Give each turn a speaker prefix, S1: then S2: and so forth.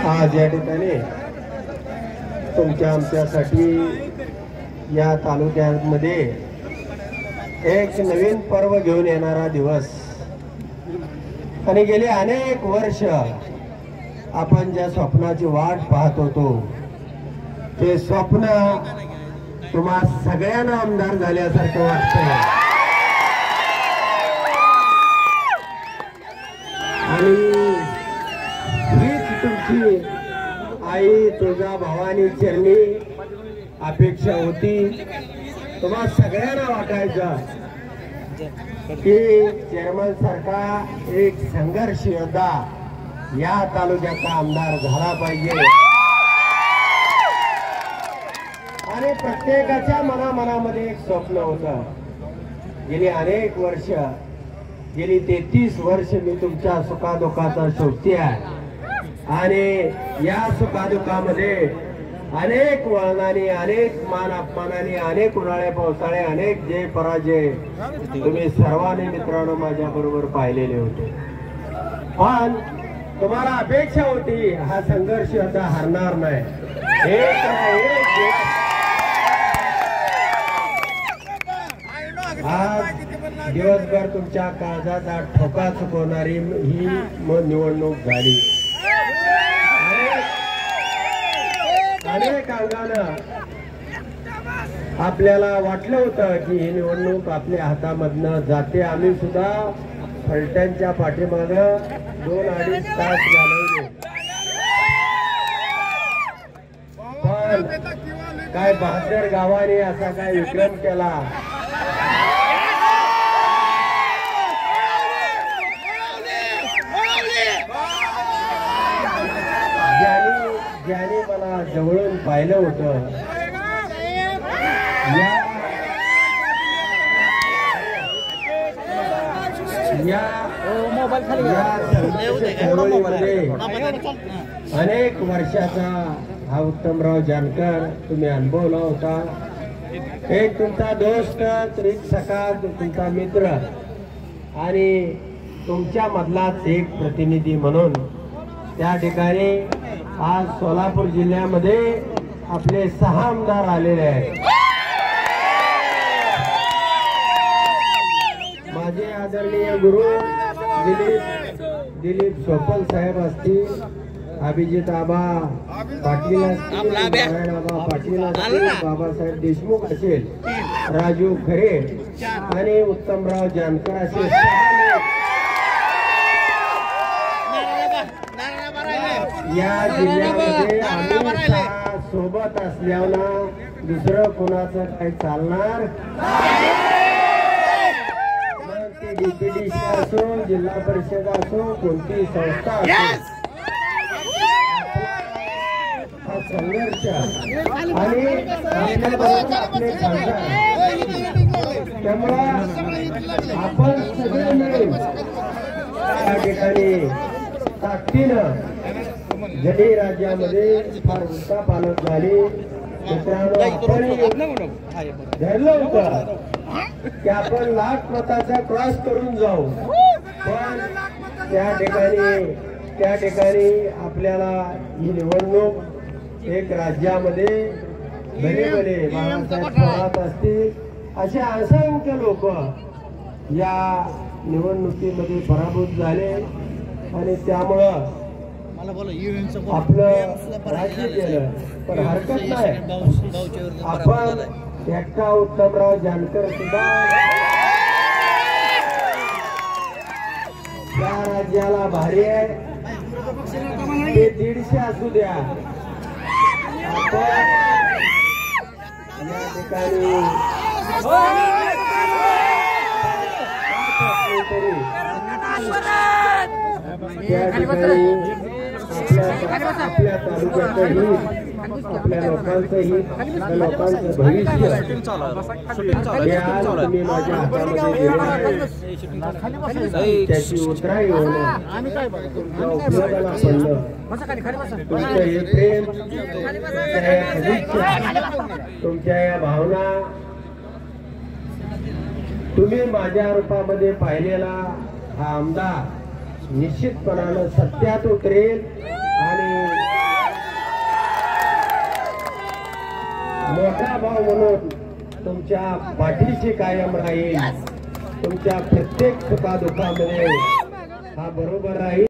S1: आज या ठिकाणी तुमच्या आमच्यासाठी या तालुक्यामध्ये एक नवीन पर्व घेऊन येणारा दिवस आणि गेले अनेक वर्ष आपण ज्या स्वप्नाची वाट पाहत होतो ते स्वप्न तुम्हा सगळ्यांना आमदार झाल्यासारखं वाटतंय आणि हीच तुमची आई तुझ्या भावानी चरणी अपेक्षा होती। तुम्हा सगळ्यांना वाटायचं की चेअरमन सारखा एक संघर्ष योद्धा या तालुक्याचा आमदार झाला पाहिजे आणि प्रत्येकाच्या मनामध्ये एक स्वप्न होतं। गेली अनेक वर्ष गेली 33 वर्ष मी तुमच्या सुखादुखाचा शोधती आहे आणि या सुखादुखामध्ये अनेक वळणाने अनेक मान अपमानाने अनेक उन्हाळे पावसाळे अनेक जय पराजय तुम्ही सर्वांनी मित्रांनो माझ्या बरोबर पाहिलेले होते। पण तुम्हाला अपेक्षा होती हा संघर्ष आता हरणार नाही, एक ना एक आज दिवसभर तुमच्या काळजाचा ठोका चुकवणारी ही निवडणूक झाली। अनेक अंगानं आपल्याला वाटलं होतं की ही निवडणूक आपल्या हातामधनं जाते। आम्ही सुद्धा फलटणच्या पाठीमागं 2-2.5 तास घालवले, पण काय बहादर गावाने असा काय विक्रम केला ज्याने मला जवळून पाहिलं होतं। अनेक वर्षाचा हा उत्तमराव जानकर तुम्ही अनुभवला होता। एक तुमचा दोस्त, एक सखा, तुमचा मित्र आणि तुमच्या मधलाच एक प्रतिनिधी म्हणून त्या ठिकाणी आज सोलापूर जिल्ह्यामध्ये आपले 6 आमदार आलेले आहेत। माझे आदरणीय गुरु दिलीप सोपल साहेब असतील, अभिजित आबा पाटील असतील, नारायण आबा पाटील असतील, बाबासाहेब देशमुख असेल, राजू खरे आणि उत्तमराव जानकर असेल, या जिल्ह्यामध्ये आम्ही सोबत असल्यानं दुसरं कोणाचं काही चालणार ते डीपीडीसी असो, जिल्हा परिषद असो, कोणती संस्था असो, हा संघर्ष आणि आपले खासदार, त्यामुळं आपण सगळे मिळून त्या ठिकाणी ताकदीनं जरी राज्यामध्ये फार उलथापालट झाली मित्रांनो, आपण धरलं होतं की आपण लाख मताचा क्रॉस करून जाऊ, पण त्या ठिकाणी आपल्याला ही निवडणूक एक राज्यामध्ये भले बाळासाहेब थोरात असतील असे असंख्य लोक या निवडणुकीमध्ये पराभूत झाले आणि त्यामुळं आपलं राज्य केलं। पण हरकत नाही, आपण एकटा उत्तमराव जानकर सुद्धा या राज्याला भारी आहे, ते 150 असू द्या, आपण या ठिकाणी त्या ठिकाणी आपल्या तालुक्याचं हित, आपल्या लोकांचं हित, लोकांचं भविष्य हे आज तुम्ही माझ्या हातामध्ये दिलेलं आहे, त्याची उतराई होणं, तुमच्या उपयोगाला पडणं, तुमचं हे प्रेम, तुमच्या या सदिच्छा, तुमच्या या भावना, तुम्ही माझ्या रूपामध्ये पाहिलेला हा आमदार निश्चितपणानं सत्यात उतरेल आणि मोठा भाऊ म्हणून तुमच्या पाठीशी कायम राहील, तुमच्या प्रत्येक सुखादुखामध्ये हा बरोबर राहील.